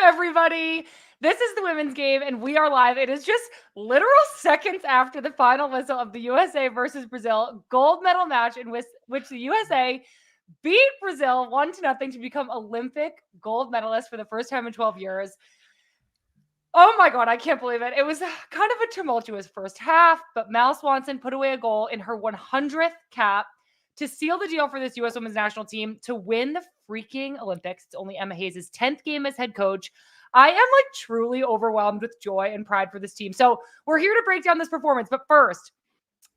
everybody. This is the women's game, and we are live. It is just literal seconds after the final whistle of the USA versus Brazil gold medal match in which the USA beat Brazil 1-0 to become Olympic gold medalist for the first time in 12 years. Oh my God, I can't believe it. It was kind of a tumultuous first half, but Mal Swanson put away a goal in her 100th cap to seal the deal for this U.S. women's national team to win the freaking Olympics. It's only Emma Hayes' 10th game as head coach. I am truly overwhelmed with joy and pride for this team. So we're here to break down this performance. But first,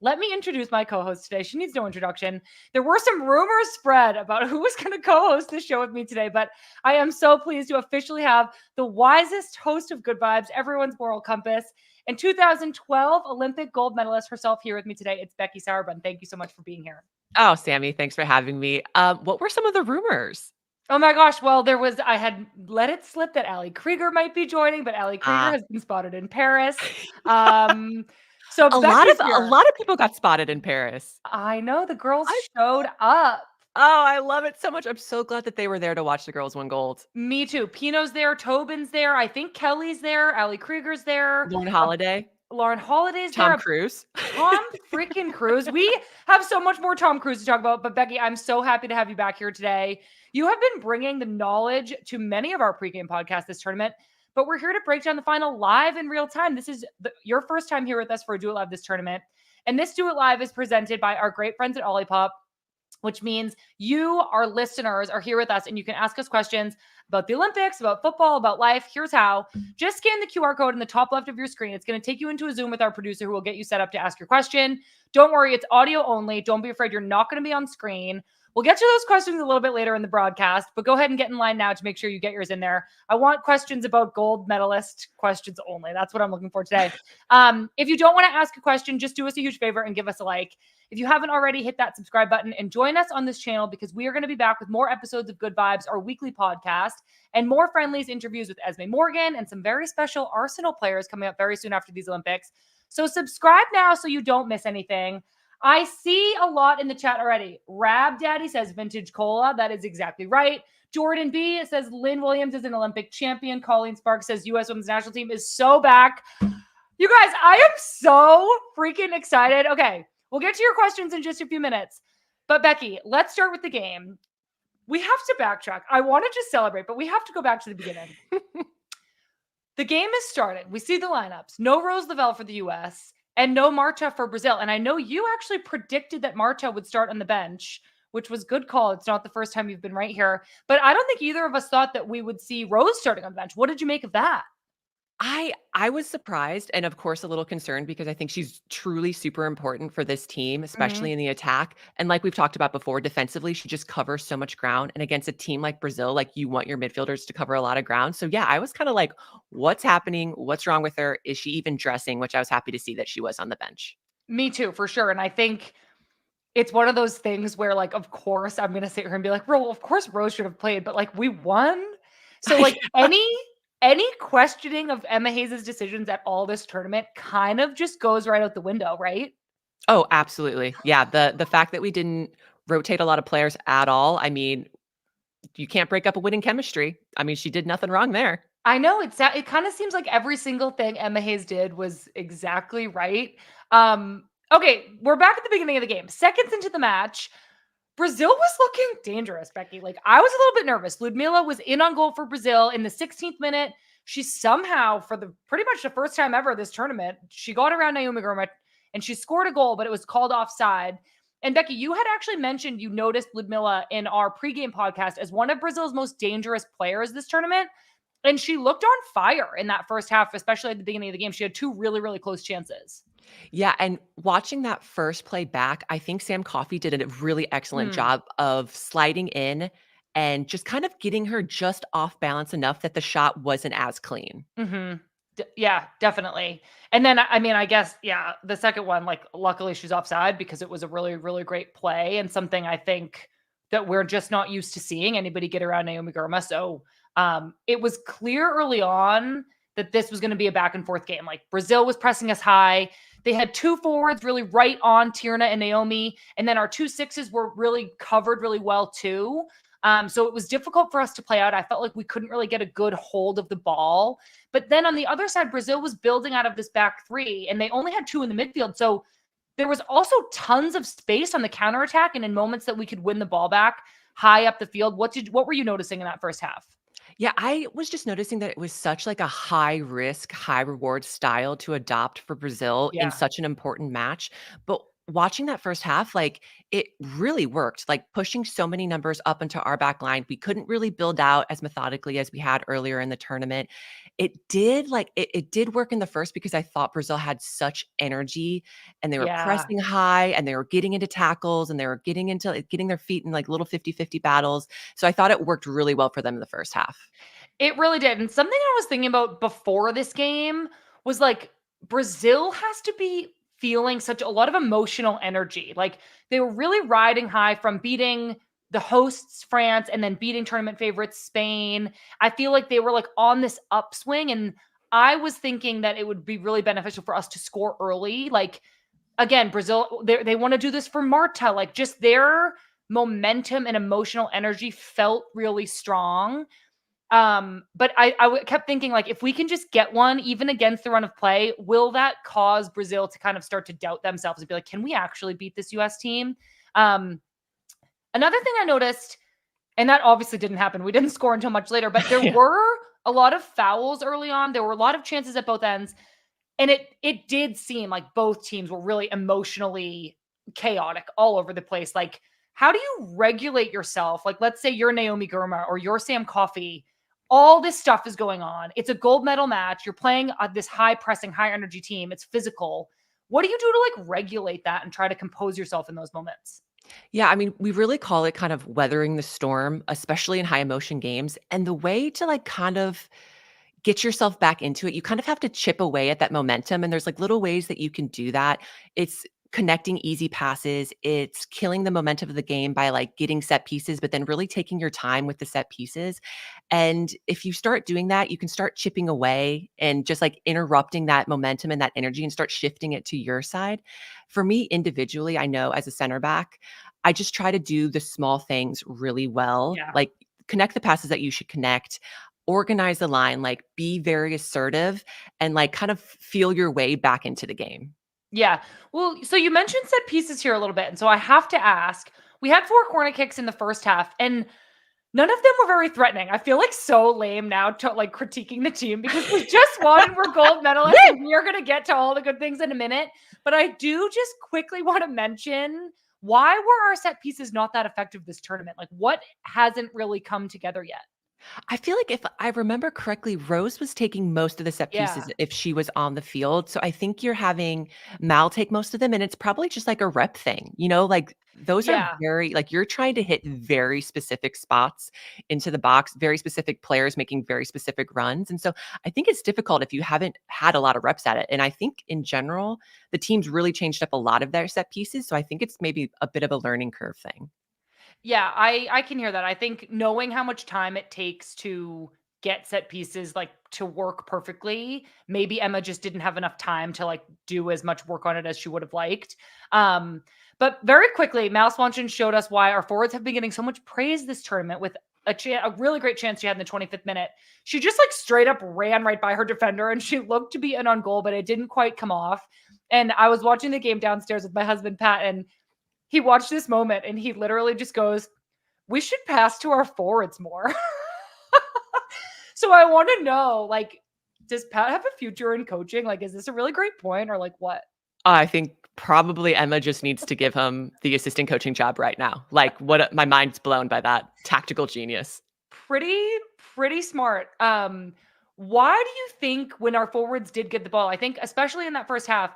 let me introduce my co-host today. She needs no introduction. There were some rumors spread about who was going to co-host this show with me today, but I am so pleased to officially have the wisest host of Good Vibes, everyone's moral compass, and 2012 Olympic gold medalist herself here with me today. It's Becky Sauerbrunn. Thank you so much for being here. Oh, Sammy, thanks for having me. What were some of the rumors? Oh my gosh. Well, I had let it slip that Ali Krieger might be joining, but Ali Krieger has been spotted in Paris. So a lot of people got spotted in Paris. I know, the girls showed up. Oh, I love it so much. I'm so glad that they were there to watch the girls win gold. Me too. Pino's there, Tobin's there. I think Kelly's there. Ali Krieger's there. Lauren Holiday's there. Tom Cruise. Tom freaking Cruise. We have so much more Tom Cruise to talk about, but Becky, I'm so happy to have you back here today. You have been bringing the knowledge to many of our pregame podcasts this tournament, but we're here to break down the final live in real time. This is your first time here with us for a Do It Live this tournament. And this Do It Live is presented by our great friends at Olipop, which means you, our listeners, are here with us and you can ask us questions about the Olympics, about football, about life. Here's how. Just scan the QR code in the top left of your screen. It's going to take you into a Zoom with our producer who will get you set up to ask your question. Don't worry, it's audio only. Don't be afraid. You're not going to be on screen. We'll get to those questions a little bit later in the broadcast, but go ahead and get in line now to make sure you get yours in there. I want questions about gold medalist questions only. That's what I'm looking for today. If you don't want to ask a question, just do us a huge favor and give us a like. If you haven't already, hit that subscribe button and join us on this channel because we are going to be back with more episodes of Good Vibes, our weekly podcast, and more Friendlies interviews with Esme Morgan and some very special Arsenal players coming up very soon after these Olympics. So subscribe now so you don't miss anything. I see a lot in the chat already. Rab Daddy says vintage cola. That is exactly right. Jordan B says Lynn Williams is an Olympic champion. Colleen Sparks says U.S. women's national team is so back. You guys, I am so freaking excited. Okay, we'll get to your questions in just a few minutes. But Becky, let's start with the game. We have to backtrack. I want to just celebrate, but we have to go back to the beginning. The game has started. We see the lineups. No Rose Lavelle for the U.S., and no Marta for Brazil. And I know you actually predicted that Marta would start on the bench, which was good call. It's not the first time you've been right here. But I don't think either of us thought that we would see Rose starting on the bench. What did you make of that? I was surprised and, of course, a little concerned because I think she's truly super important for this team, especially in the attack. And like we've talked about before, defensively, she just covers so much ground. And against a team like Brazil, you want your midfielders to cover a lot of ground. So, yeah, I was kind of like, what's happening? What's wrong with her? Is she even dressing? Which I was happy to see that she was on the bench. Me too, for sure. And I think it's one of those things where, of course, I'm going to sit here and be like, well, of course Rose should have played, but we won. So any questioning of Emma Hayes' decisions at all this tournament kind of just goes right out the window, right? Oh, absolutely. Yeah. The fact that we didn't rotate a lot of players at all. I mean, you can't break up a winning chemistry. I mean, she did nothing wrong there. I know it kind of seems like every single thing Emma Hayes did was exactly right. Okay, we're back at the beginning of the game. Seconds into the match, Brazil was looking dangerous, Becky. I was a little bit nervous. Ludmilla was in on goal for Brazil in the 16th minute. She somehow, for pretty much the first time ever this tournament, she got around Naomi Girma and she scored a goal, but it was called offside. And Becky, you had actually mentioned you noticed Ludmilla in our pregame podcast as one of Brazil's most dangerous players this tournament. And she looked on fire in that first half, especially at the beginning of the game. She had two really, really close chances. Yeah, and watching that first play back, I think Sam Coffey did a really excellent job of sliding in and just kind of getting her just off balance enough that the shot wasn't as clean. Yeah, definitely. And then, I mean, I guess, yeah, the second one, luckily she's offside because it was a really, really great play and something I think that we're just not used to seeing anybody get around Naomi Girma. So it was clear early on that this was going to be a back and forth game. Brazil was pressing us high. They had two forwards really right on Tierna and Naomi. And then our 2 6s were really covered really well too. So it was difficult for us to play out. I felt like we couldn't really get a good hold of the ball. But then on the other side, Brazil was building out of this back three, and they only had two in the midfield. So there was also tons of space on the counterattack and in moments that we could win the ball back high up the field. What were you noticing in that first half? Yeah, I was just noticing that it was such like a high risk, high reward style to adopt for Brazil in Yeah. such an important match. But watching that first half, like it really worked, like pushing so many numbers up into our back line. We couldn't really build out as methodically as we had earlier in the tournament. It did work in the first because I thought Brazil had such energy and they were Yeah. pressing high and they were getting into tackles and they were getting their feet in like little 50-50 battles. So I thought it worked really well for them in the first half. It really did. And something I was thinking about before this game was like Brazil has to be feeling such a lot of emotional energy. Like they were really riding high from beating the hosts France and then beating tournament favorites Spain. I feel like they were like on this upswing, and I was thinking that it would be really beneficial for us to score early. Like again, Brazil they want to do this for Marta. Like just their momentum and emotional energy felt really strong. But kept thinking like if we can just get one even against the run of play, will that cause Brazil to kind of start to doubt themselves and be like, can we actually beat this US team? Um, Another thing I noticed, and that obviously didn't happen. We didn't score until much later, but there Yeah. were a lot of fouls early on. There were a lot of chances at both ends. And it did seem like both teams were really emotionally chaotic all over the place. Like, how do you regulate yourself? Like, let's say you're Naomi Girma or you're Sam Coffey. All this stuff is going on. It's a gold medal match. You're playing this high pressing, high energy team. It's physical. What do you do to like regulate that and try to compose yourself in those moments? Yeah, I mean, we really call it kind of weathering the storm, especially in high emotion games. And the way to like kind of get yourself back into it, you kind of have to chip away at that momentum. And there's like little ways that you can do that. It's connecting easy passes, it's killing the momentum of the game by like getting set pieces, but then really taking your time with the set pieces. And if you start doing that, you can start chipping away and just like interrupting that momentum and that energy and start shifting it to your side. For me individually, I know as a center back, I just try to do the small things really well, Yeah. like connect the passes that you should connect, organize the line, like be very assertive and like kind of feel your way back into the game. Yeah. Well, so you mentioned set pieces here a little bit. And so I have to ask, we had four corner kicks in the first half, and none of them were very threatening. I feel like so lame now to like critiquing the team because we just won and we're gold medalists and we are going to get to all the good things in a minute. But I do just quickly want to mention, why were our set pieces not that effective this tournament? Like what hasn't really come together yet? I feel like if I remember correctly, Rose was taking most of the set Yeah. pieces if she was on the field. So I think you're having Mal take most of them, and it's probably just like a rep thing. Like those are Yeah. very like you're trying to hit very specific spots into the box, very specific players making very specific runs. And so I think it's difficult if you haven't had a lot of reps at it. And I think in general, the team's really changed up a lot of their set pieces. So I think it's maybe a bit of a learning curve thing. Yeah, I can hear that. I think knowing how much time it takes to get set pieces like to work perfectly, maybe Emma just didn't have enough time to like do as much work on it as she would have liked. But very quickly, Mal Swanson showed us why our forwards have been getting so much praise this tournament with a really great chance she had in the 25th minute. She just like straight up ran right by her defender and she looked to be in on goal, but it didn't quite come off. And I was watching the game downstairs with my husband Pat, and he watched this moment and he literally just goes, "We should pass to our forwards more." So I want to know, like, does Pat have a future in coaching? Like, is this a really great point or like what? I think probably Emma just needs to give him the assistant coaching job right now. Like my mind's blown by that tactical genius. Pretty, pretty smart. Why do you think when our forwards did get the ball, I think especially in that first half,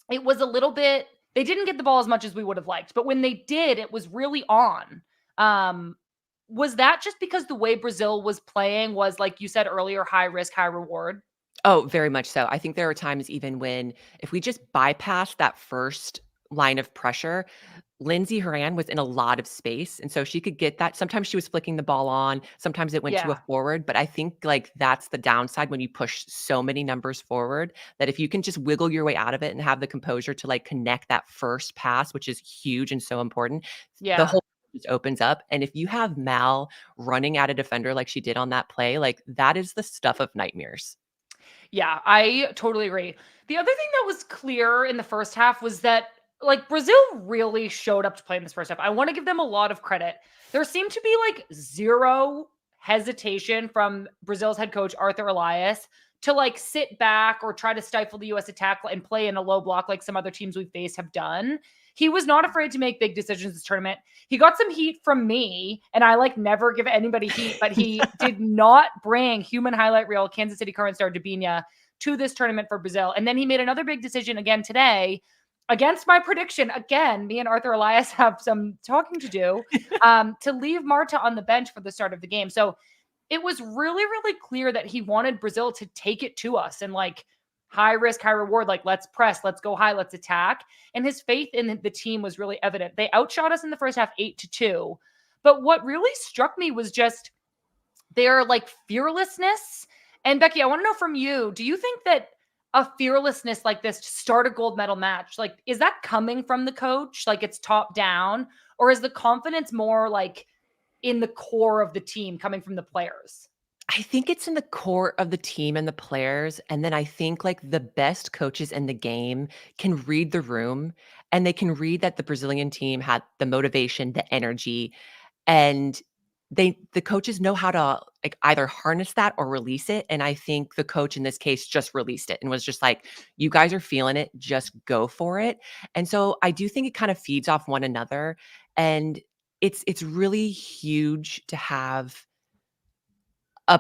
it was a little bit, they didn't get the ball as much as we would have liked, but when they did, it was really on. Um, was that just because the way Brazil was playing was, like you said earlier, high risk, high reward? Oh, very much so. I think there are times even when if we just bypass that first line of pressure, Lindsay Horan was in a lot of space, and so she could get that. Sometimes she was flicking the ball on, sometimes it went to a Yeah. forward, but I think, like, that's the downside when you push so many numbers forward, that if you can just wiggle your way out of it and have the composure to, like, connect that first pass, which is huge and so important, the Yeah. whole just opens up. And if you have Mal running at a defender like she did on that play, like that is the stuff of nightmares. Yeah, I totally agree. The other thing that was clear in the first half was that like Brazil really showed up to play in this first half. I want to give them a lot of credit. There seemed to be like zero hesitation from Brazil's head coach Arthur Elias to like sit back or try to stifle the US attack and play in a low block like some other teams we've faced have done. He was not afraid to make big decisions this tournament. He got some heat from me, and I like never give anybody heat, but he did not bring human highlight reel Kansas City current star Debinha to this tournament for Brazil. And then he made another big decision again today against my prediction. Again, me and Arthur Elias have some talking to do to leave Marta on the bench for the start of the game. So it was really, really clear that he wanted Brazil to take it to us and like high risk, high reward. Like, let's press, let's go high, let's attack. And his faith in the team was really evident. They outshot us in the first half 8-2. But what really struck me was just their like fearlessness. And Becky, I want to know from you, do you think that a fearlessness like this to start a gold medal match, like, is that coming from the coach? Like it's top down, or is the confidence more like in the core of the team coming from the players? I think it's in the core of the team and the players. And then I think like the best coaches in the game can read the room, and they can read that the Brazilian team had the motivation, the energy, and the coaches know how to like either harness that or release it. And I think the coach in this case just released it and was just like, you guys are feeling it, just go for it. And so I do think it kind of feeds off one another. And it's really huge to have a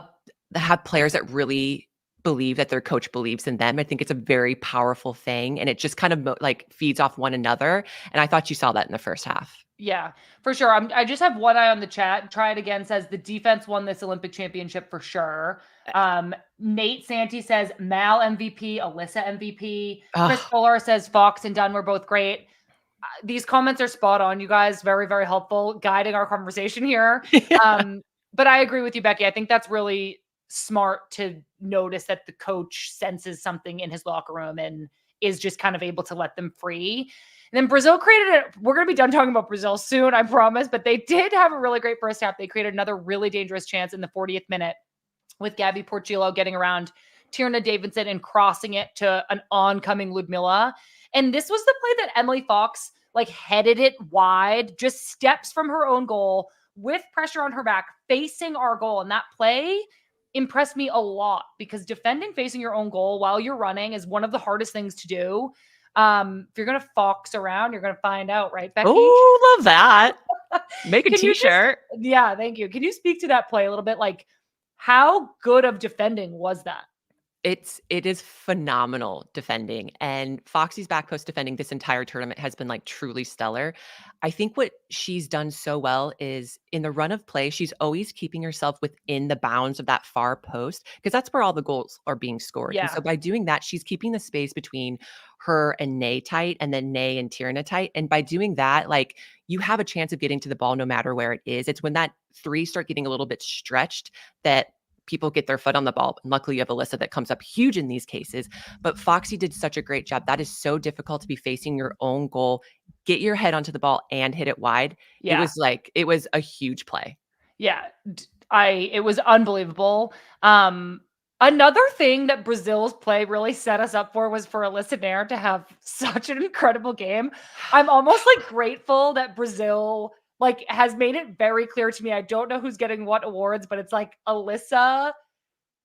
have players that really believe that their coach believes in them. I think it's a very powerful thing, and it just kind of like feeds off one another. And I thought you saw that in the first half. Yeah, for sure. I just have one eye on the chat. Try it again says the defense won this Olympic championship for sure. Nate Santi says Mal MVP, Alyssa MVP. Chris Oh, Fuller says Fox and Dunn were both great. These comments are spot on, you guys. Very, very helpful guiding our conversation here. yeah. But I agree with you, Becky. I think that's really smart to notice that the coach senses something in his locker room and is just kind of able to let them free. And then Brazil created it. We're going to be done talking about Brazil soon, I promise. But they did have a really great first half. They created another really dangerous chance in the 40th minute with Gabby Portillo getting around Tierna Davidson and crossing it to an oncoming Ludmilla. And this was the play that Emily Fox like headed it wide, just steps from her own goal with pressure on her back, facing our goal. And that play impressed me a lot because defending facing your own goal while you're running is one of the hardest things to do. If you're going to fox around, you're going to find out, right, Becky? Oh, love that. Make a t-shirt. Yeah, thank you. Can you speak to that play a little bit? Like, how good of defending was that? It is phenomenal defending, and Foxy's back post defending this entire tournament has been like truly stellar. I think what she's done so well is in the run of play, she's always keeping herself within the bounds of that far post because that's where all the goals are being scored. And Yeah. so by doing that, she's keeping the space between her and Nay tight, and then Nay and Tierna tight. And by doing that, like you have a chance of getting to the ball no matter where it is. It's when that three start getting a little bit stretched that people get their foot on the ball. And luckily, you have Alyssa that comes up huge in these cases. But Foxy did such a great job. That is so difficult to be facing your own goal, get your head onto the ball and hit it wide. Yeah. It was a huge play. Yeah. It was unbelievable. Another thing that Brazil's play really set us up for was for Alyssa Nair to have such an incredible game. I'm almost like grateful that Brazil like has made it very clear to me. I don't know who's getting what awards, but it's like Alyssa,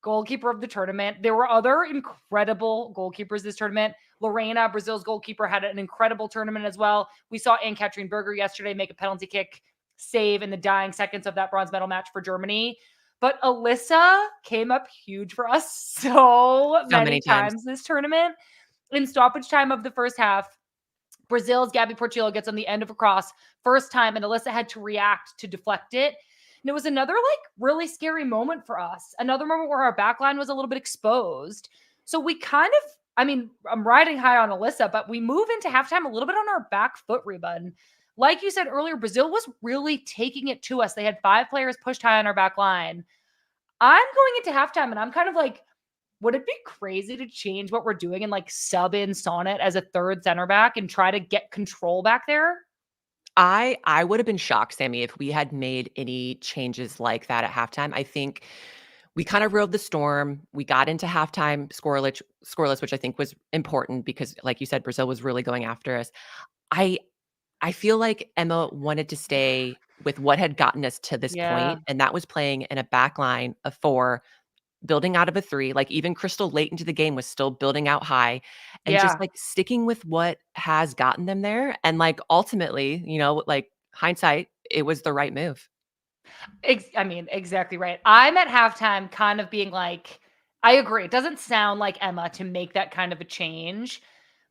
goalkeeper of the tournament. There were other incredible goalkeepers this tournament. Lorena, Brazil's goalkeeper, had an incredible tournament as well. We saw Anne-Catherine Berger yesterday make a penalty kick save in the dying seconds of that bronze medal match for Germany. But Alyssa came up huge for us so many times this tournament. In stoppage time of the first half, Brazil's Gabby Portillo gets on the end of a cross first time, and Alyssa had to react to deflect it. And it was another like really scary moment for us. Another moment where our back line was a little bit exposed. So we kind of, I mean, I'm riding high on Alyssa, but we move into halftime a little bit on our back foot, Reba. And like you said earlier, Brazil was really taking it to us. They had 5 players pushed high on our back line. I'm going into halftime and I'm kind of like, would it be crazy to change what we're doing and like sub in Sonnet as a third center back and try to get control back there? I would have been shocked, Sammy, if we had made any changes like that at halftime. I think we kind of rode the storm. We got into halftime scoreless, which I think was important because, like you said, Brazil was really going after us. I I feel like Emma wanted to stay with what had gotten us to this Yeah. point, and that was playing in a back line of 4, building out of a 3. Like, even Crystal late into the game was still building out high and just, Yeah. like, sticking with what has gotten them there. And, like, ultimately, like, hindsight, it was the right move. I mean, exactly right. I'm at halftime kind of being like, I agree. It doesn't sound like Emma to make that kind of a change.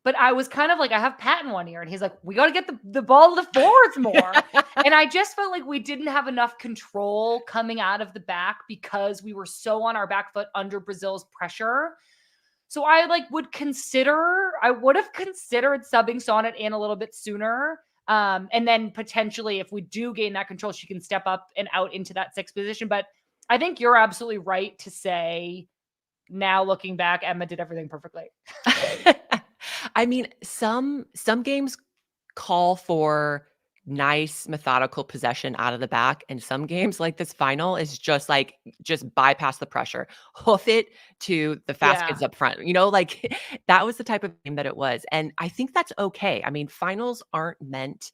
But I was kind of like, I have Pat in one ear, and he's like, we got to get the ball to the forwards more. And I just felt like we didn't have enough control coming out of the back because we were so on our back foot under Brazil's pressure. So I would have considered subbing Sonnet in a little bit sooner. And then potentially, if we do gain that control, she can step up and out into that 6th position. But I think you're absolutely right to say, now looking back, Emma did everything perfectly. I mean, some games call for nice methodical possession out of the back, and some games like this final is just like, just bypass the pressure, hoof it to the fast Yeah. kids up front. Like, that was the type of game that it was, and I think that's okay. I mean, finals aren't meant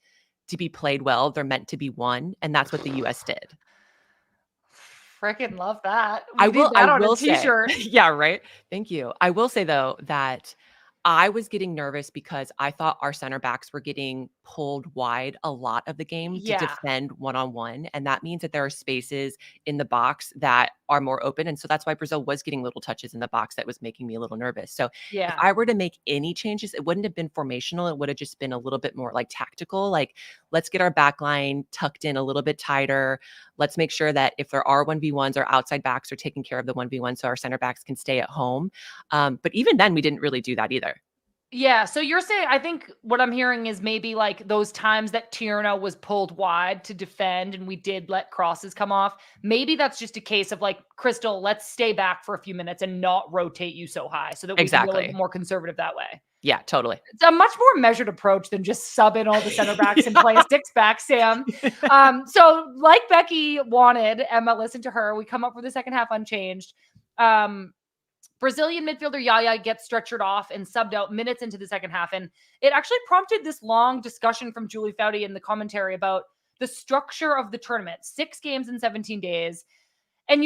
to be played well, they're meant to be won, and that's what the US did. Freaking love that. I We will need I that on a will say t-shirt. yeah, right? Thank you. I will say, though, that I was getting nervous because I thought our center backs were getting pulled wide a lot of the game to Yeah. defend one-on-one, and that means that there are spaces in the box that are more open, and so that's why Brazil was getting little touches in the box that was making me a little nervous. So, if Yeah. I were to make any changes, it wouldn't have been formational, it would have just been a little bit more, like, tactical, like, let's get our back line tucked in a little bit tighter. Let's make sure that if there are 1v1s, our outside backs are taking care of the 1v1 so our center backs can stay at home. But even then, we didn't really do that either. Yeah, so you're saying I think what I'm hearing is maybe like those times that Tierna was pulled wide to defend and we did let crosses come off. Maybe that's just a case of like, Crystal, let's stay back for a few minutes and not rotate you so high so that we can be a little bit Exactly. more conservative that way. Yeah, totally. It's a much more measured approach than just sub in all the center backs and play a 6-back, Sam. So like Becky wanted, Emma, listen to her. We come up for the second half unchanged. Brazilian midfielder Yaya gets stretchered off and subbed out minutes into the second half. And it actually prompted this long discussion from Julie Foudy in the commentary about the structure of the tournament. 6 games in 17 days. And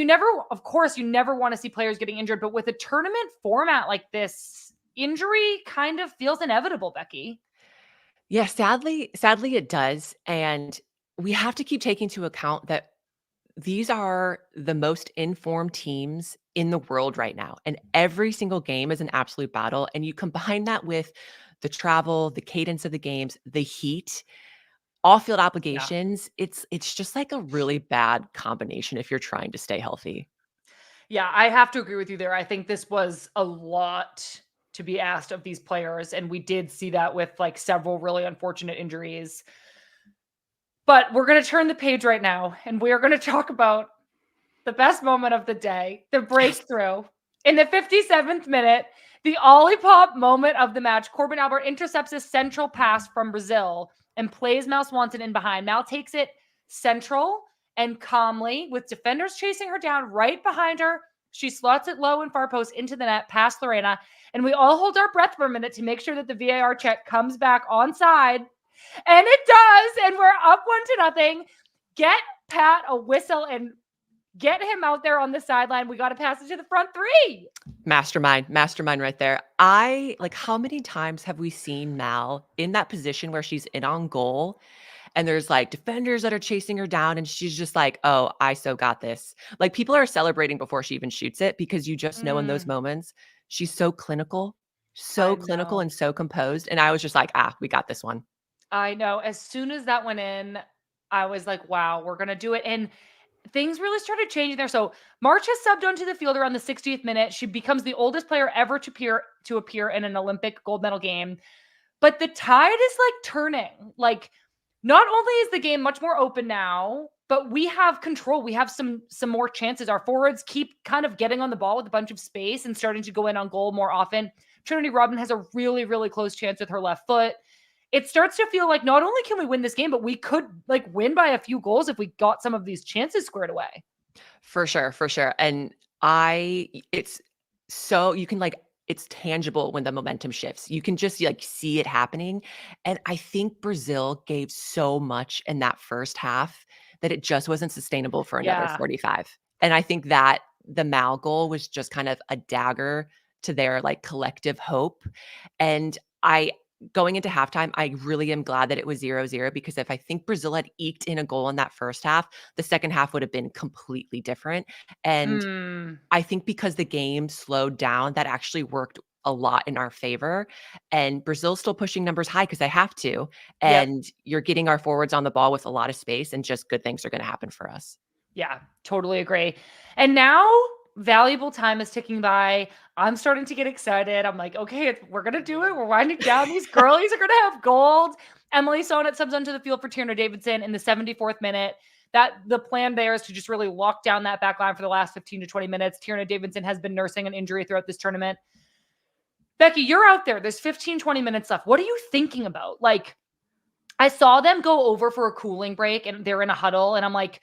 of course, you never want to see players getting injured. But with a tournament format like this, injury kind of feels inevitable, Becky. Yeah, sadly it does. And we have to keep taking into account that these are the most informed teams in the world right now. And every single game is an absolute battle. And you combine that with the travel, the cadence of the games, the heat, off-field Yeah. obligations. It's just like a really bad combination if you're trying to stay healthy. Yeah, I have to agree with you there. I think this was a lot to be asked of these players. And we did see that with like several really unfortunate injuries. But we're going to turn the page right now and we are going to talk about the best moment of the day, the Yes. breakthrough. In the 57th minute, the Olipop moment of the match, Corbin Albert intercepts a central pass from Brazil and plays Mal Swanson in behind. Mal takes it central and calmly, with defenders chasing her down right behind her. She slots it low and far post into the net past Lorena. And we all hold our breath for a minute to make sure that the VAR check comes back onside. And it does. And we're up 1-0. Get Pat a whistle and get him out there on the sideline. We got to pass it to the front 3. Mastermind right there. How many times have we seen Mal in that position where she's in on goal and there's like defenders that are chasing her down and she's just like, "Oh, I so got this." Like, people are celebrating before she even shoots it because you just know in those moments she's I so clinical know. and so composed. And I was just like, we got this one. I know. As soon as that went in, I was like, wow, we're going to do it. And things really started changing there. So March has subbed onto the field around the 60th minute. She becomes the oldest player ever to appear in an Olympic gold medal game. But the tide is like turning. Like, not only is the game much more open now, but we have control. We have some more chances. Our forwards keep kind of getting on the ball with a bunch of space and starting to go in on goal more often. Trinity Rodman has a really, really close chance with her left foot. it starts to feel like not only can we win this game, but we could like win by a few goals if we got some of these chances squared away. For sure, for sure. And it's so you can like it's tangible when the momentum shifts. You can just like see it happening. And I think Brazil gave so much in that first half that it just wasn't sustainable for another Yeah. 45. And I think that the Mal goal was just kind of a dagger to their like collective hope. And I going into halftime, I really am glad that it was 0-0 because if I think Brazil had eked in a goal in that first half, the second half would have been completely different. And Mm, I think because the game slowed down, that actually worked a lot in our favor. And Brazil's still pushing numbers high because they have to. yep. And you're getting our forwards on the ball with a lot of space, and just good things are going to happen for us. Yeah, totally agree. And now valuable time is ticking by. I'm starting to get excited. I'm like, okay, we're gonna do it. We're winding down. These girlies are gonna have gold. Emily Sonnet subs onto the field for Tierna Davidson in the 74th minute. That the plan there is to just really lock down that back line for the last 15 to 20 minutes. Tierna Davidson has been nursing an injury throughout this tournament. Becky, you're out there. There's 15, 20 minutes left. What are you thinking about? Like, I saw them go over for a cooling break and they're in a huddle, and I'm like,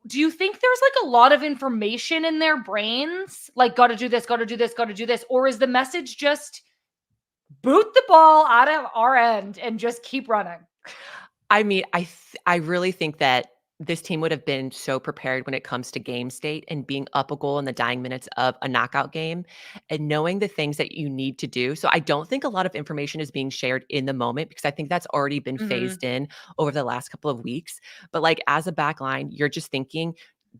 do you think there's like a lot of information in their brains? Like, got to do this, got to do this, got to do this. Or is the message just boot the ball out of our end and just keep running? I mean, I really think that this team would have been so prepared when it comes to game state and being up a goal in the dying minutes of a knockout game and knowing the things that you need to do. So I don't think a lot of information is being shared in the moment because I think that's already been Mhm. phased in over the last couple of weeks. But like as a back line, you're just thinking,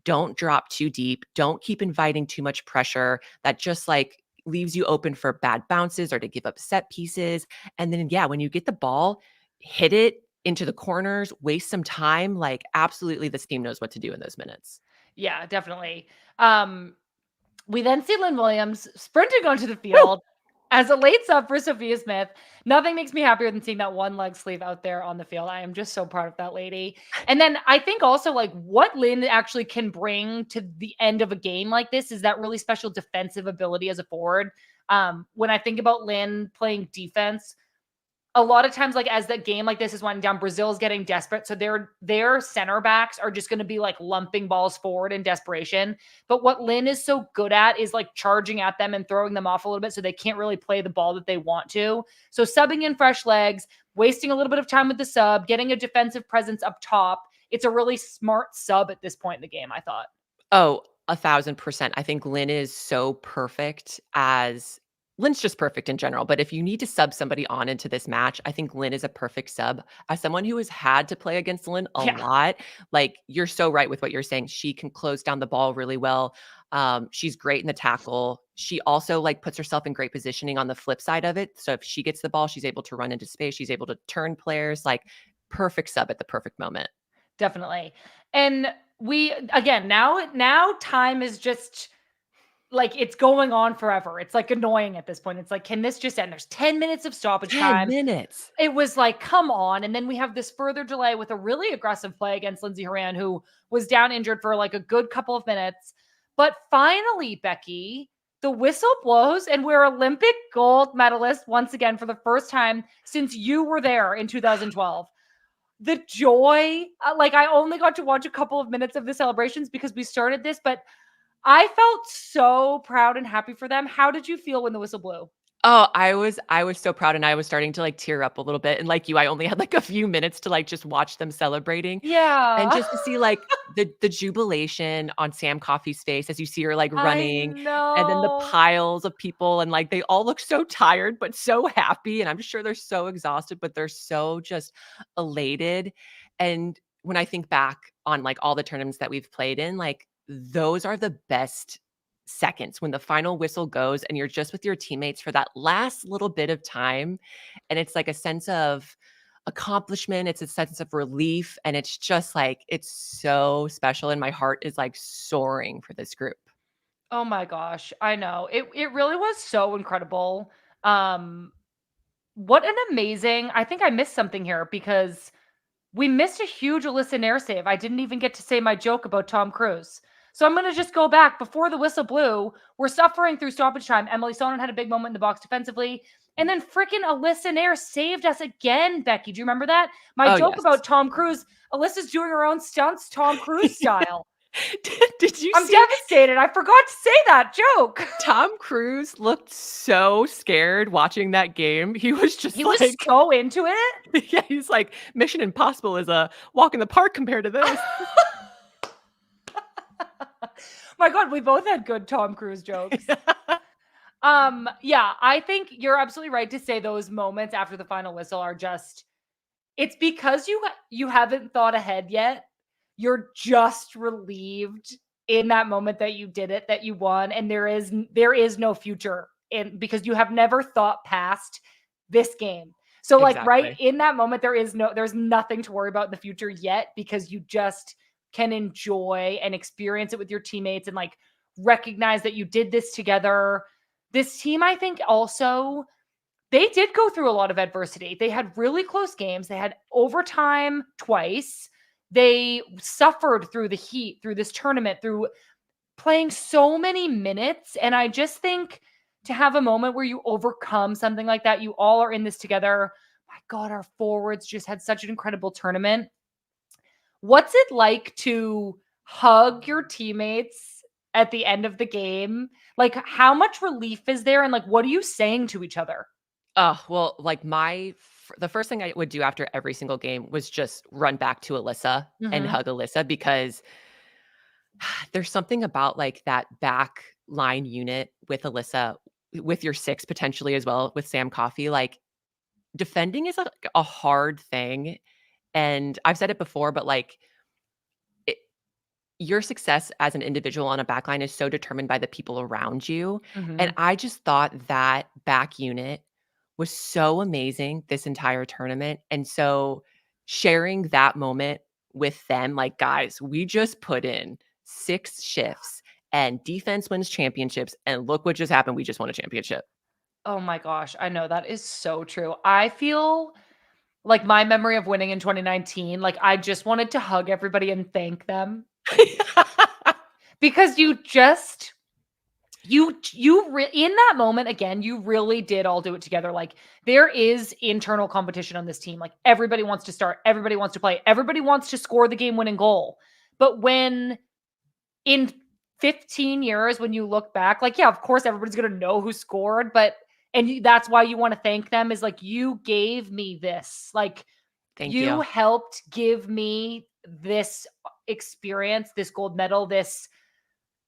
don't drop too deep, don't keep inviting too much pressure. That just like leaves you open for bad bounces or to give up set pieces. And then yeah, when you get the ball, hit it into the corners, waste some time, like, absolutely, this team knows what to do in those minutes. Yeah, definitely. Um, we then see Lynn Williams sprinting onto the Woo! field as a late sub for Sophia Smith. Nothing makes me happier than seeing that one leg sleeve out there on the field. I am just so proud of that lady. And then I think also like what Lynn actually can bring to the end of a game like this is that really special defensive ability as a forward. When I think about Lynn playing defense, a lot of times, like as the game like this is winding down, Brazil's getting desperate. So their center backs are just going to be like lumping balls forward in desperation. But what Lynn is so good at is like charging at them and throwing them off a little bit so they can't really play the ball that they want to. So subbing in fresh legs, wasting a little bit of time with the sub, getting a defensive presence up top. It's a really smart sub at this point in the game, I thought. Oh, 1,000%. I think Lynn is so perfect as Lynn's just perfect in general, but if you need to sub somebody on into this match, I think Lynn is a perfect sub. As someone who has had to play against Lynn a Yeah, lot, like, you're so right with what you're saying. She can close down the ball really well. She's great in the tackle. She also, like, puts herself in great positioning on the flip side of it. So if she gets the ball, she's able to run into space. She's able to turn players, like, perfect sub at the perfect moment. definitely. And we again now time is just like, it's going on forever. It's, like, annoying at this point. It's like, "Can this just end?" There's 10 minutes of stoppage 10 time. minutes. It was like, "Come on," and then we have this further delay with a really aggressive play against Lindsey Horan, who was down injured for, like, a good couple of minutes. But finally, Becky, the whistle blows, and we're Olympic gold medalists once again for the first time since you were there in 2012. The joy, like, I only got to watch a couple of minutes of the celebrations because we started this, but I felt so proud and happy for them. How did you feel when the whistle blew? Oh, I was so proud and I was starting to, like, tear up a little bit, and like you, I only had, like, a few minutes to, like, just watch them celebrating, and Yeah. just to see, like, the jubilation on Sam Coffey's face as you see her, like, I running, and then the know. piles of people, and, like, they all look so tired, but so happy, and I'm sure they're so exhausted, but they're so just elated, and when I think back on, like, all the tournaments that we've played in, like, those are the best seconds when the final whistle goes and you're just with your teammates for that last little bit of time. And it's like a sense of accomplishment, it's a sense of relief. And it's just like, it's so special. And my heart is like soaring for this group. Oh my gosh, I know. It really was so incredible. Um, what an amazing I think I missed something here because we missed a huge Alyssa Nair save. I didn't even get to say my joke about Tom Cruise. So I'm going to just go back before the whistle blew. We're suffering through stoppage time. Emily Sonnen had a big moment in the box defensively. And then freaking Alyssa Nair saved us again, Becky. Do you remember that? My Oh, joke yes. about Tom Cruise, Alyssa's doing her own stunts, Tom Cruise style. Did you I'm see devastated. I forgot to say that joke. Tom Cruise looked so scared watching that game. He was just He like, was so into it. yeah, he's like, Mission Impossible is a walk in the park compared to this. My God, we both had good Tom Cruise jokes. Yeah, I think you're absolutely right to say those moments after the final whistle are just, it's because you haven't thought ahead yet. You're just relieved in that moment that you did it, that you won, and there is no future in, because you have never thought past this game. So like right Exactly. in that moment, there's nothing to worry about in the future yet, because you just can enjoy and experience it with your teammates and like recognize that you did this together. This team, I think, also, they did go through a lot of adversity. They had really close games. They had overtime twice. They suffered through the heat, through this tournament, through playing so many minutes. And I just think to have a moment where you overcome something like that, you all are in this together. My God, our forwards just had such an incredible tournament. What's it like to hug your teammates at the end of the game? Like, how much relief is there? And like, what are you saying to each other? Oh, well, like the first thing I would do after every single game was just run back to Alyssa and Mhm. hug Alyssa because there's something about like that back line unit with Alyssa, with your six potentially as well with Sam Coffey. Like defending is a hard thing. And I've said it before, but like it, your success as an individual on a back line is so determined by the people around you. And Mhm. I just thought that back unit was so amazing this entire tournament. And so sharing that moment with them, like, guys, we just put in 6 shifts and defense wins championships. And look what just happened. We just won a championship. Oh my gosh, I know, that is so true. I feel like my memory of winning in 2019, like I just wanted to hug everybody and thank them, because in that moment, again, you really did all do it together. Like, there is internal competition on this team. Like, everybody wants to start, everybody wants to play, everybody wants to score the game winning goal. But when in 15 years, when you look back, like, yeah, of course, everybody's going to know who scored, but, that's why you want to thank them, is like, you gave me this. Like, Thank you you. helped give me this experience, this gold medal, this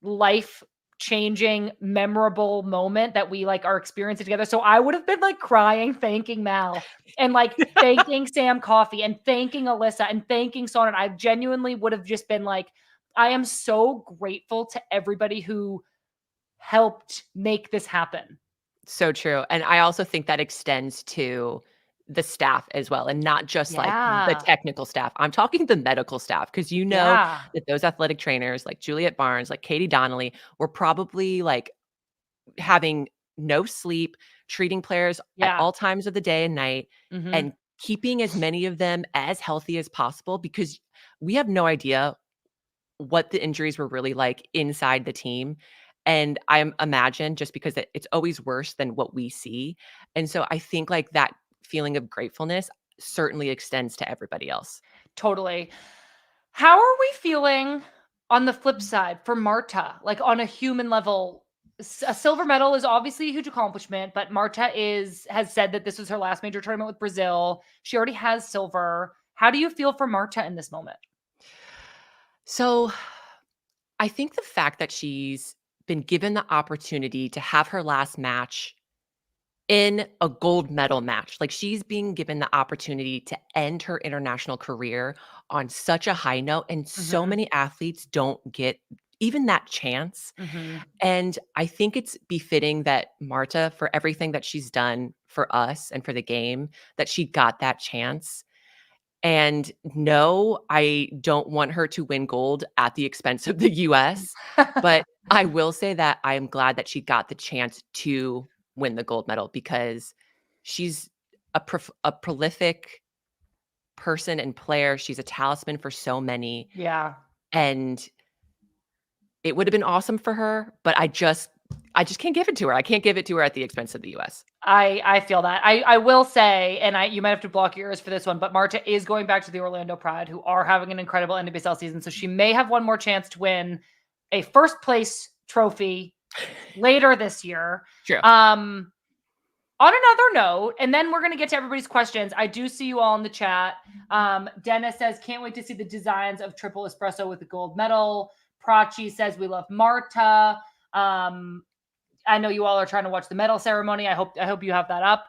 life changing, memorable moment that we like are experiencing together. So I would have been like crying, thanking Mal and like thanking Sam Coffey and thanking Alyssa and thanking Sonnet. I genuinely would have just been like, I am so grateful to everybody who helped make this happen. So true, and I also think that extends to the staff as well, and not just, like, the Yeah. technical staff. I'm talking the medical staff because you know Yeah. that those athletic trainers, like Juliet Barnes, like Katie Donnelly, were probably, like, having no sleep, treating players at Yeah. all times of the day and night, Mhm. and keeping as many of them as healthy as possible because we have no idea what the injuries were really like inside the team. And imagine just because it's always worse than what we see. And so I think like that feeling of gratefulness certainly extends to everybody else. Totally. How are we feeling on the flip side for Marta? Like, on a human level, a silver medal is obviously a huge accomplishment, but Marta has said that this was her last major tournament with Brazil. She already has silver. How do you feel for Marta in this moment? So I think the fact that she's been given the opportunity to have her last match in a gold medal match. Like she's being given the opportunity to end her international career on such a high note. And so Mhm. many athletes don't get even that chance. Mhm. And I think it's befitting that Marta, for everything that she's done for us and for the game, that she got that chance. And no, I don't want her to win gold at the expense of the US, but I will say that I am glad that she got the chance to win the gold medal because she's a prolific person and player. She's a talisman for so many, Yeah. and it would have been awesome for her, but I just can't give it to her. I can't give it to her at the expense of the US. I feel that. I will say, and you might have to block your ears for this one, but Marta is going back to the Orlando Pride, who are having an incredible NWSL season. So she may have one more chance to win a first place trophy later this year. True. On another note, and then we're going to get to everybody's questions. I do see you all in the chat. Dennis says, can't wait to see the designs of triple espresso with the gold medal. Prachi says, we love Marta. I know you all are trying to watch the medal ceremony. I hope you have that up.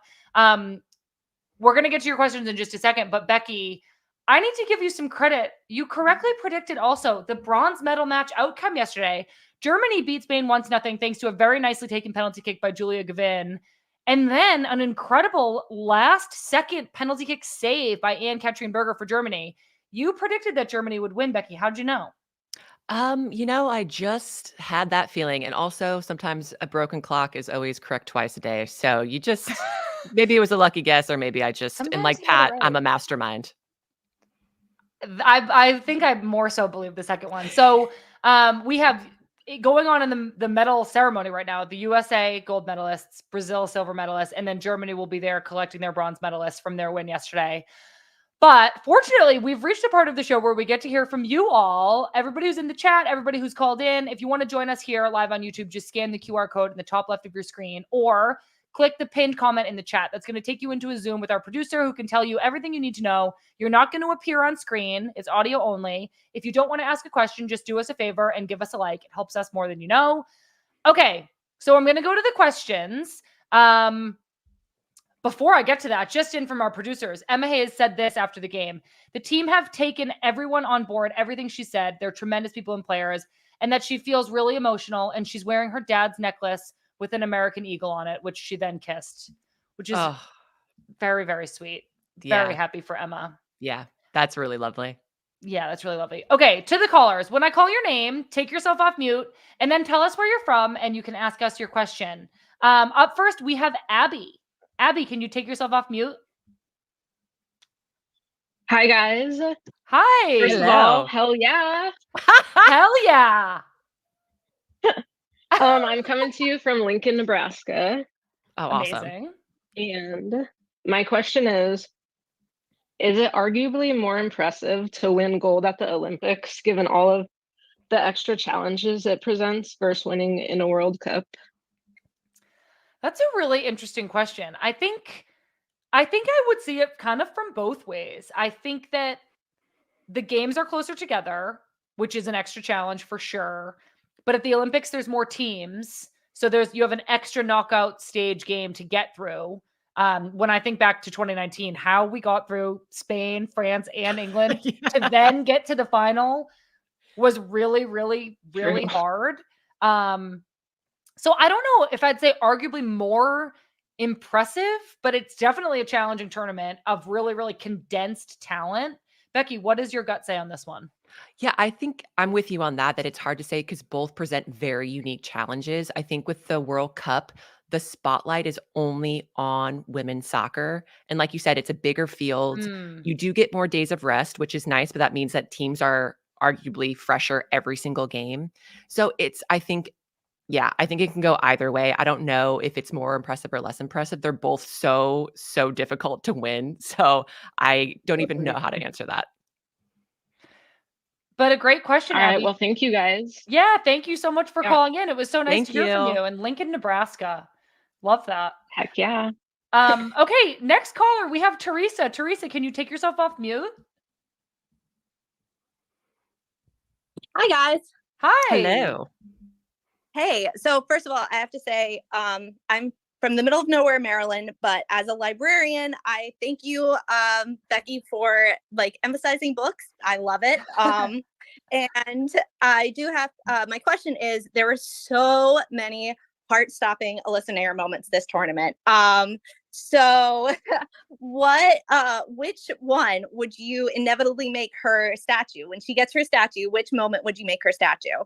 We're going to get to your questions in just a second, but Becky, I need to give you some credit. You correctly predicted also the bronze medal match outcome yesterday. Germany beat Spain 1-0 thanks to a very nicely taken penalty kick by Julia Gavin. And then an incredible last-second penalty kick save by Anne-Katrin Berger for Germany. You predicted that Germany would win, Becky. How'd you know? I just had that feeling. And also sometimes a broken clock is always correct twice a day. So you just, maybe it was a lucky guess, or maybe I just, and like Pat, right. I'm a mastermind. I think I more so believe the second one. So we have going on in the medal ceremony right now, the USA gold medalists, Brazil silver medalists, and then Germany will be there collecting their bronze medalists from their win yesterday. But fortunately, we've reached a part of the show where we get to hear from you all, everybody who's in the chat, everybody who's called in. If you want to join us here live on YouTube, just scan the QR code in the top left of your screen or click the pinned comment in the chat. That's going to take you into a Zoom with our producer who can tell you everything you need to know. You're not going to appear on screen. It's audio only. If you don't want to ask a question, just do us a favor and give us a like. It helps us more than you know. Okay, so I'm going to go to the questions. Before I get to that, just in from our producers, Emma Hayes said this after the game. The team have taken everyone on board, everything she said. They're tremendous people and players, and that she feels really emotional, and she's wearing her dad's necklace with an American eagle on it, which she then kissed, which is very, very sweet. Very happy for Emma. Yeah, that's really lovely. Yeah, that's really lovely. Okay, to the callers. When I call your name, take yourself off mute and then tell us where you're from, and you can ask us your question. Up first, we have Abby. Abby, can you take yourself off mute? Hi, guys. Hi. First of all, hell yeah. Hell yeah. I'm coming to you from Lincoln, Nebraska. Oh, amazing. Awesome. And my question is it arguably more impressive to win gold at the Olympics, given all of the extra challenges it presents versus winning in a World Cup? That's a really interesting question. I think I would see it kind of from both ways. I think that the games are closer together, which is an extra challenge for sure. But at the Olympics, there's more teams. So you have an extra knockout stage game to get through. When I think back to 2019, how we got through Spain, France, and England to then get to the final was really, really, really hard. So I don't know if I'd say arguably more impressive, but it's definitely a challenging tournament of really, really condensed talent. Becky, what does your gut say on this one? Yeah, I think I'm with you on that it's hard to say because both present very unique challenges. I think with the World Cup, the spotlight is only on women's soccer. And like you said, it's a bigger field. You do get more days of rest, which is nice, but that means that teams are arguably fresher every single game. So I think it can go either way. I don't know if it's more impressive or less impressive. They're both so difficult to win. So I don't even know how to answer that. But a great question, All Abby. right, well, thank you guys. Yeah, thank you so much for calling in. It was so nice to hear from you. And Lincoln, Nebraska. Love that. Heck yeah. Okay, next caller, we have Teresa. Teresa, can you take yourself off mute? Hi, guys. Hi. Hello. Hey, so first of all, I have to say, I'm from the middle of nowhere, Maryland, but as a librarian, I thank you, Becky, for emphasizing books. I love it. And I do have, my question is, there were so many heart-stopping Alyssa Nair moments this tournament. So which one would you inevitably make her statue? When she gets her statue, which moment would you make her statue?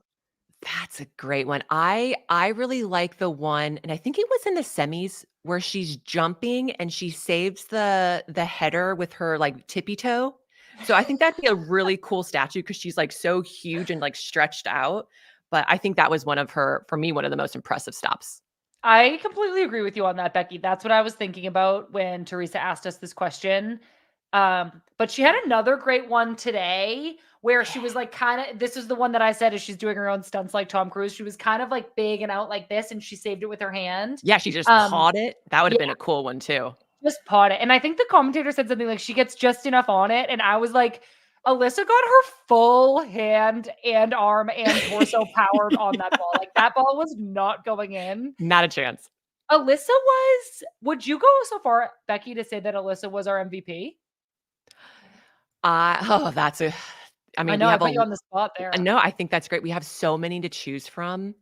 That's a great one. I really like the one, and I think it was in the semis where she's jumping and she saves the header with her tippy toe. So I think that'd be a really cool statue because she's so huge and stretched out. But I think that was one of the most impressive stops. I completely agree with you on that, Becky. That's what I was thinking about when Teresa asked us this question. But she had another great one today where she was like this is the one that I said is she's doing her own stunts like Tom Cruise. She was kind of like big and out like this, and she saved it with her hand. Yeah, she just pawed it. That would have been a cool one too. Just pawed it. And I think the commentator said something like she gets just enough on it. And I was like, Alyssa got her full hand and arm and torso powered on that ball. Like that ball was not going in. Not a chance. Would you go so far, Becky, to say that Alyssa was our MVP? I know, I put you on the spot there. No, I think that's great. We have so many to choose from.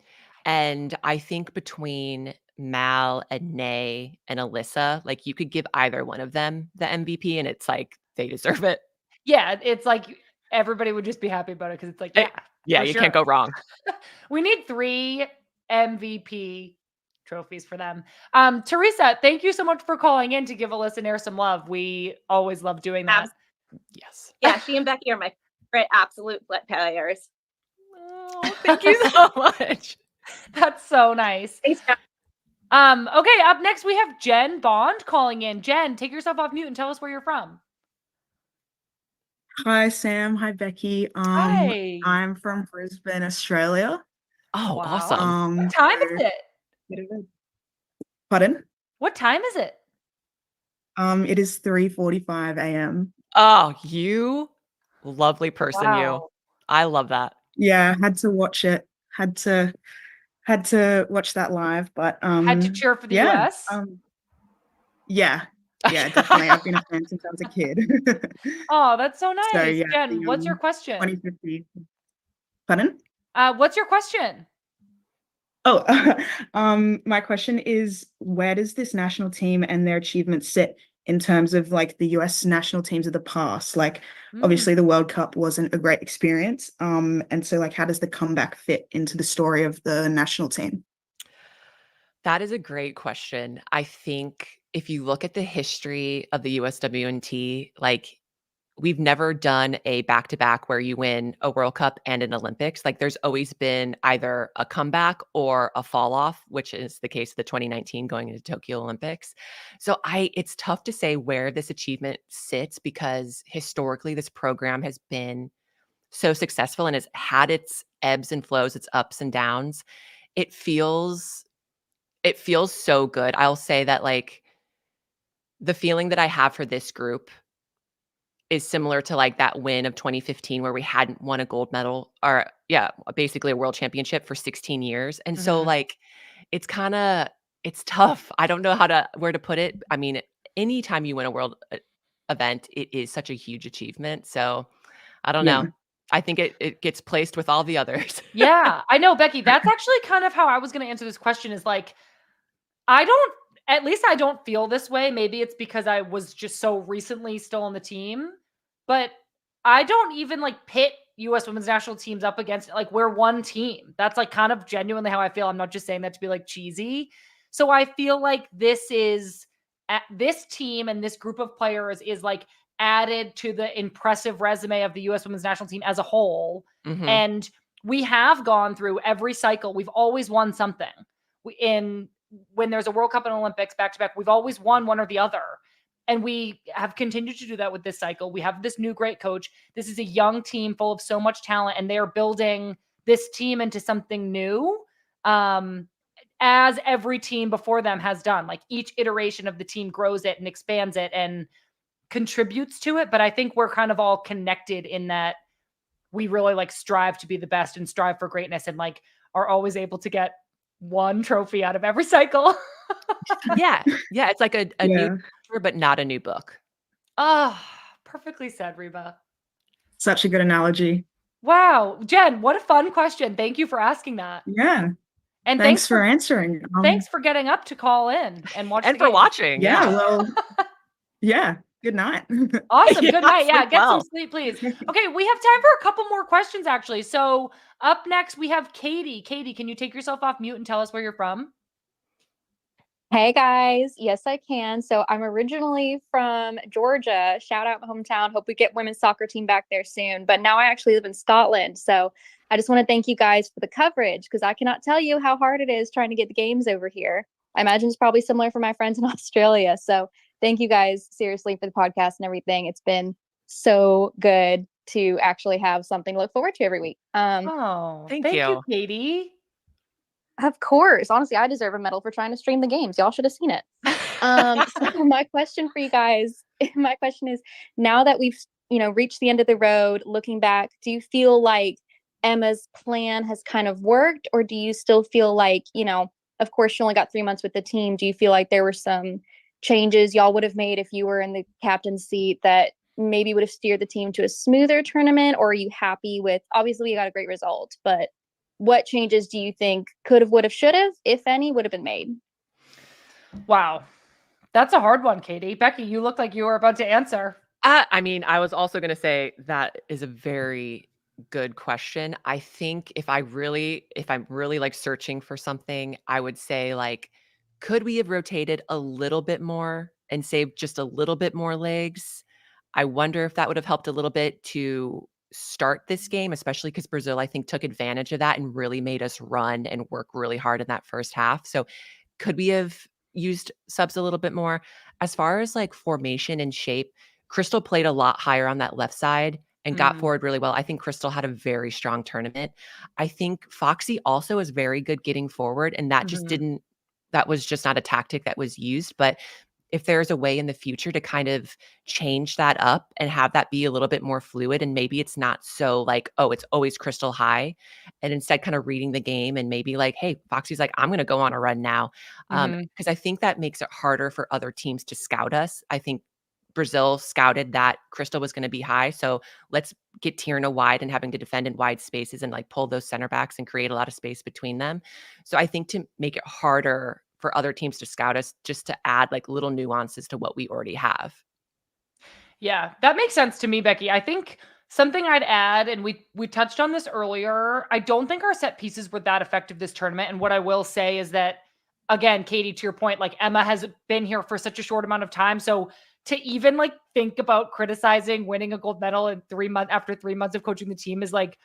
And I think between Mal and Nay and Alyssa, like you could give either one of them the MVP and it's like they deserve it. Yeah, it's like everybody would just be happy about it because it's like, yeah, you can't go wrong. We need 3 MVP trophies for them. Teresa, thank you so much for calling in to give Alyssa and Air some love. We always love doing that. Yes. Yeah, she and Becky are my favorite absolute flip players. Oh, thank you so much. That's so nice. Thanks, guys. Okay, up next we have Jen Bond calling in. Jen, take yourself off mute and tell us where you're from. Hi, Sam. Hi, Becky. Hi. I'm from Brisbane, Australia. Oh, Wow. awesome. What time is it? Pardon? What time is it? It is 3:45 a.m. Oh, you lovely person, you. Wow. I love that. Yeah, had to watch it. Had to watch that live, but Had to cheer for the US? Yeah, definitely. I've been a fan since I was a kid. Oh, that's so nice. So, yeah, Jen, what's your question? 2050. Pardon? What's your question? Oh, my question is, where does this national team and their achievements sit in terms of like the US national teams of the past? Like, obviously the World Cup wasn't a great experience. And so like, how does the comeback fit into the story of the national team? That is a great question. I think if you look at the history of the USWNT, like we've never done a back-to-back where you win a World Cup and an Olympics. Like there's always been either a comeback or a fall off, which is the case of the 2019 going into Tokyo Olympics. So it's tough to say where this achievement sits because historically this program has been so successful and has had its ebbs and flows, its ups and downs. It feels so good. I'll say that like the feeling that I have for this group is similar to like that win of 2015 where we hadn't won a gold medal or basically a world championship for 16 years. And so like it's tough. I don't know where to put it. I mean, anytime you win a world event, it is such a huge achievement. So I don't know. I think it gets placed with all the others. Yeah, I know, Becky. That's actually kind of how I was going to answer this question is like, I don't feel this way. Maybe it's because I was just so recently still on the team, but I don't even like pit US women's national teams up against like we're one team. That's like kind of genuinely how I feel. I'm not just saying that to be like cheesy. So I feel like this team and this group of players is like added to the impressive resume of the US women's national team as a whole. And we have gone through every cycle. We've always won something. When there's a World Cup and Olympics back to back, we've always won one or the other. And we have continued to do that with this cycle. We have this new great coach. This is a young team full of so much talent, and they're building this team into something new, as every team before them has done. Like each iteration of the team grows it and expands it and contributes to it. But I think we're kind of all connected in that we really like strive to be the best and strive for greatness and like are always able to get one trophy out of every cycle. Yeah. It's like a new picture, but not a new book. Oh, perfectly said, Reba. Such a good analogy. Wow. Jen, what a fun question. Thank you for asking that. Yeah. And thanks for answering. Thanks for getting up to call in and watch and for watching. Yeah. Well, yeah. Good night. Awesome. Good night. Yeah. Get well. some sleep, please. Okay. We have time for a couple more questions, actually. So up next, we have Katie. Katie, can you take yourself off mute and tell us where you're from? Hey guys. Yes, I can. So I'm originally from Georgia. Shout out my hometown. Hope we get women's soccer team back there soon. But now I actually live in Scotland. So I just want to thank you guys for the coverage because I cannot tell you how hard it is trying to get the games over here. I imagine it's probably similar for my friends in Australia. So thank you guys seriously for the podcast and everything. It's been so good to actually have something to look forward to every week. Thank you, Katie. Of course. Honestly, I deserve a medal for trying to stream the games. Y'all should have seen it. So my question for you guys, my question is, now that we've, reached the end of the road, looking back, do you feel like Emma's plan has kind of worked, or do you still feel like, of course, she only got 3 months with the team. Do you feel like there were some changes y'all would have made if you were in the captain's seat that maybe would have steered the team to a smoother tournament? Or are you happy with, obviously we got a great result, but what changes do you think could have, would have, should have, if any, would have been made? Wow. That's a hard one, Katie. Becky, you look like you were about to answer. I mean, I was also going to say that is a very good question. I think if I'm really like searching for something, I would say like, could we have rotated a little bit more and saved just a little bit more legs? I wonder if that would have helped a little bit to start this game, especially because Brazil, I think, took advantage of that and really made us run and work really hard in that first half. So could we have used subs a little bit more? As far as like formation and shape, Crystal played a lot higher on that left side and got forward really well. I think Crystal had a very strong tournament. I think Foxy also is very good getting forward, and that just that was just not a tactic that was used. But if there's a way in the future to kind of change that up and have that be a little bit more fluid, and maybe it's not so like, oh, it's always Crystal high, and instead kind of reading the game and maybe like, hey, Foxy's like, I'm going to go on a run now. Because I think that makes it harder for other teams to scout us. I think Brazil scouted that Crystal was going to be high. So let's get Tierna wide and having to defend in wide spaces and like pull those center backs and create a lot of space between them. So I think to make it harder for other teams to scout us, just to add like little nuances to what we already have. Yeah, that makes sense to me, Becky. I think something I'd add, and we touched on this earlier, I don't think our set pieces were that effective this tournament. And what I will say is that, again, Katie, to your point, like Emma has been here for such a short amount of time. So to even like think about criticizing winning a gold medal in 3 months after 3 months of coaching the team is like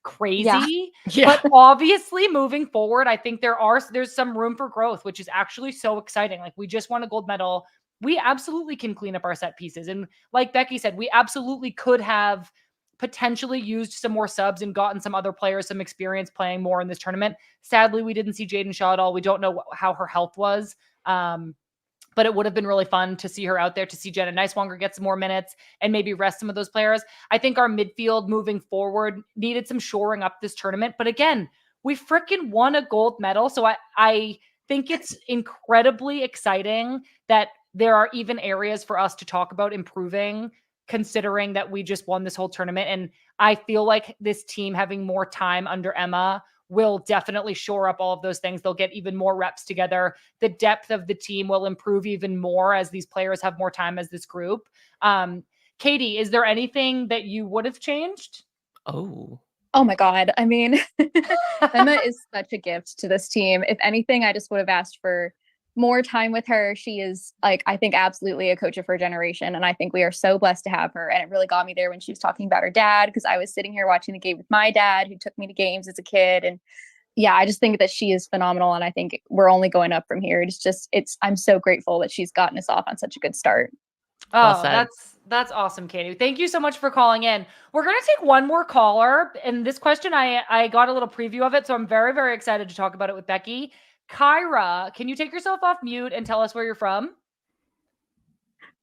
crazy. Yeah. But obviously moving forward, I think there's some room for growth, which is actually so exciting. Like we just won a gold medal. We absolutely can clean up our set pieces. And like Becky said, we absolutely could have potentially used some more subs and gotten some other players some experience playing more in this tournament. Sadly, we didn't see Jaden Shaw at all. We don't know how her health was. But it would have been really fun to see her out there, to see Jenna Nicewanger get some more minutes and maybe rest some of those players. I think our midfield moving forward needed some shoring up this tournament. But again, we freaking won a gold medal. So I think it's incredibly exciting that there are even areas for us to talk about improving, considering that we just won this whole tournament. And I feel like this team having more time under Emma will definitely shore up all of those things. They'll get even more reps together. The depth of the team will improve even more as these players have more time as this group. Katie, is there anything that you would have changed? Oh my God. I mean, Emma is such a gift to this team. If anything, I just would have asked for more time with her. She is like, I think absolutely a coach of her generation. And I think we are so blessed to have her. And it really got me there when she was talking about her dad, because I was sitting here watching the game with my dad, who took me to games as a kid. And yeah, I just think that she is phenomenal. And I think we're only going up from here. I'm so grateful that she's gotten us off on such a good start. Oh, that's awesome, Katie. Thank you so much for calling in. We're going to take one more caller. And this question, I got a little preview of it. So I'm very, very excited to talk about it with Becky. Kyra, can you take yourself off mute and tell us where you're from?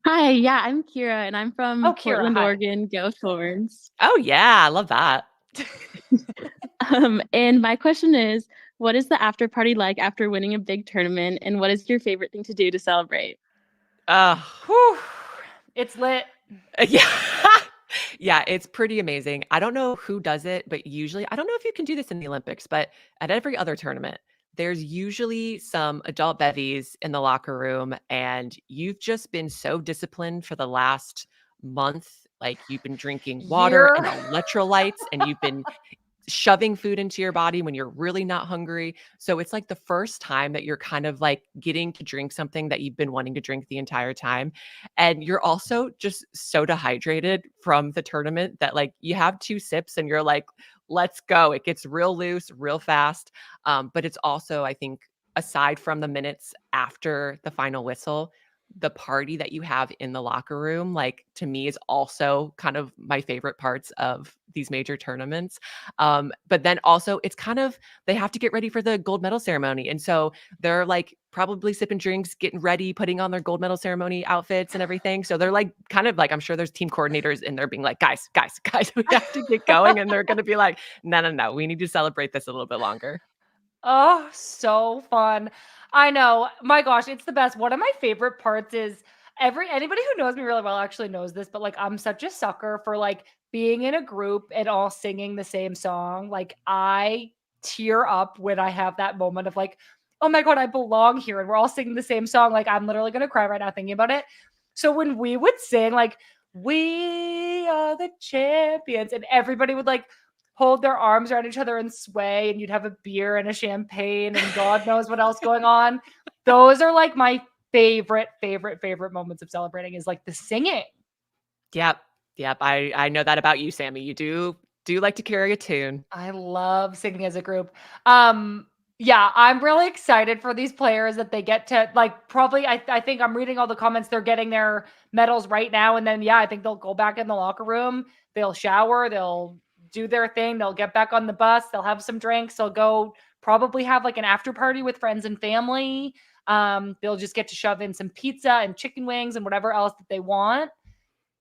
Hi, yeah, I'm Kira, and I'm from Portland, hi. Oregon. Go Thorns. Oh yeah, I love that. And my question is, what is the after party like after winning a big tournament, and what is your favorite thing to do to celebrate? Whew, it's lit. Yeah. Yeah, it's pretty amazing. I don't know who does it, but usually, I don't know if you can do this in the Olympics, but at every other tournament, there's usually some adult bevies in the locker room, and you've just been so disciplined for the last month. Like you've been drinking water and electrolytes, and you've been shoving food into your body when you're really not hungry. So it's like the first time that you're kind of like getting to drink something that you've been wanting to drink the entire time. And you're also just so dehydrated from the tournament that like you have 2 sips and you're like, let's go. It gets real loose, real fast. But it's also, I think, aside from the minutes after the final whistle, the party that you have in the locker room, like to me, is also kind of my favorite parts of these major tournaments. But then also it's kind of, they have to get ready for the gold medal ceremony. And so they're like probably sipping drinks, getting ready, putting on their gold medal ceremony outfits and everything. So they're like, kind of like, I'm sure there's team coordinators in there being like, guys, we have to get going. And they're going to be like, no, we need to celebrate this a little bit longer. Oh, so fun. I know. My gosh, it's the best. One of my favorite parts is anybody who knows me really well actually knows this, but like I'm such a sucker for like being in a group and all singing the same song. Like I tear up when I have that moment of like, oh my God, I belong here. And we're all singing the same song. Like I'm literally gonna cry right now thinking about it. So when we would sing like we are the champions, and everybody would like hold their arms around each other and sway, and you'd have a beer and a champagne and God knows what else going on. Those are like my favorite moments of celebrating is like the singing. Yep. I know that about you, Sammy. You do like to carry a tune. I love singing as a group. Yeah, I'm really excited for these players that they get to like probably I think I'm reading all the comments. They're getting their medals right now. And then yeah, I think they'll go back in the locker room, they'll shower, they'll do their thing, they'll get back on the bus, they'll have some drinks, they'll go probably have like an after party with friends and family. They'll just get to shove in some pizza and chicken wings and whatever else that they want.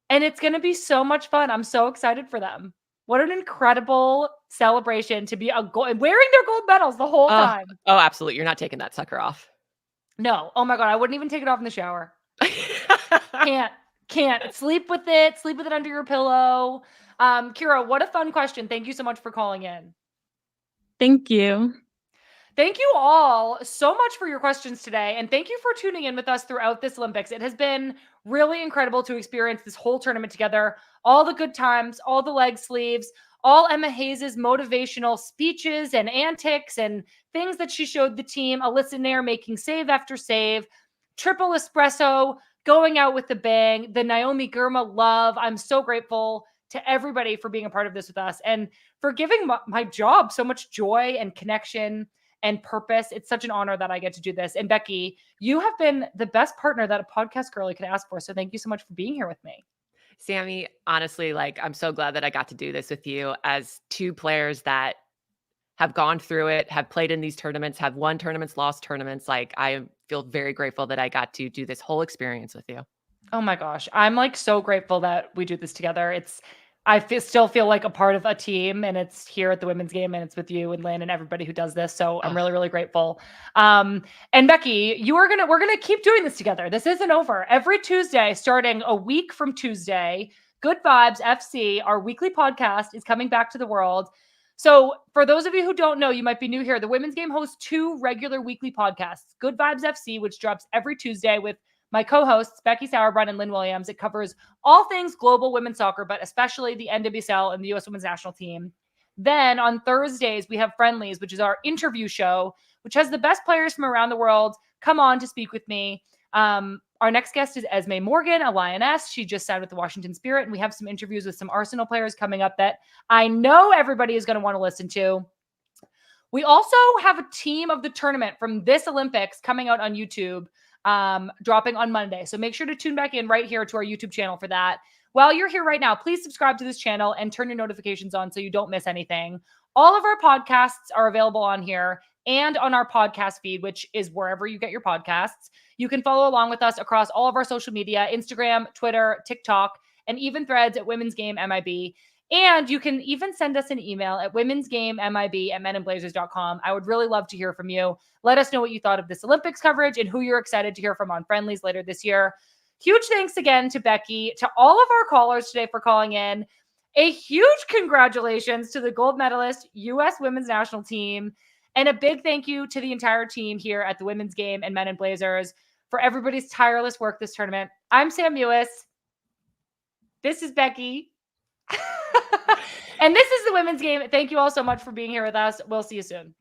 And it's gonna be so much fun. I'm so excited for them. What an incredible celebration to be wearing their gold medals the whole time. Oh, absolutely. You're not taking that sucker off. No. Oh my God. I wouldn't even take it off in the shower. Can't. Sleep with it under your pillow. Kira, what a fun question. Thank you so much for calling in. Thank you. Thank you all so much for your questions today. And thank you for tuning in with us throughout this Olympics. It has been really incredible to experience this whole tournament together. All the good times, all the leg sleeves, all Emma Hayes' motivational speeches and antics and things that she showed the team. Alyssa Nair making save after save, triple espresso, going out with the bang, the Naomi Girma love. I'm so grateful to everybody for being a part of this with us and for giving my job so much joy and connection and purpose. It's such an honor that I get to do this. And Becky, you have been the best partner that a podcast girly could ask for. So thank you so much for being here with me. Sammy, honestly, like I'm so glad that I got to do this with you as 2 players that have gone through it, have played in these tournaments, have won tournaments, lost tournaments. Like I feel very grateful that I got to do this whole experience with you. Oh my gosh. I'm like so grateful that we do this together. Still feel like a part of a team, and it's here at the women's game, and it's with you and Lynn and everybody who does this. So I'm really, really grateful. And Becky, we're going to keep doing this together. This isn't over. Every Tuesday, starting a week from Tuesday, Good Vibes FC, our weekly podcast, is coming back to the world. So for those of you who don't know, you might be new here. The women's game hosts 2 regular weekly podcasts, Good Vibes FC, which drops every Tuesday with my co-hosts, Becky Sauerbrunn and Lynn Williams. It covers all things global women's soccer, but especially the NWSL and the U.S. women's national team. Then on Thursdays, we have Friendlies, which is our interview show, which has the best players from around the world come on to speak with me. Our next guest is Esme Morgan, a Lioness. She just signed with the Washington Spirit, and we have some interviews with some Arsenal players coming up that I know everybody is going to want to listen to. We also have a team of the tournament from this Olympics coming out on YouTube, dropping on Monday. So make sure to tune back in right here to our YouTube channel for that. While you're here right now, please subscribe to this channel and turn your notifications on so you don't miss anything. All of our podcasts are available on here and on our podcast feed, which is wherever you get your podcasts. You can follow along with us across all of our social media, Instagram, Twitter, TikTok, and even Threads at Women's Game MIB. And you can even send us an email at womensgamemib@menandblazers.com. I would really love to hear from you. Let us know what you thought of this Olympics coverage and who you're excited to hear from on Friendlies later this year. Huge thanks again to Becky, to all of our callers today for calling in. A huge congratulations to the gold medalist U.S. women's national team. And a big thank you to the entire team here at the Women's Game and Men in Blazers for everybody's tireless work this tournament. I'm Sam Mewis. This is Becky. And this is the women's game. Thank you all so much for being here with us. We'll see you soon.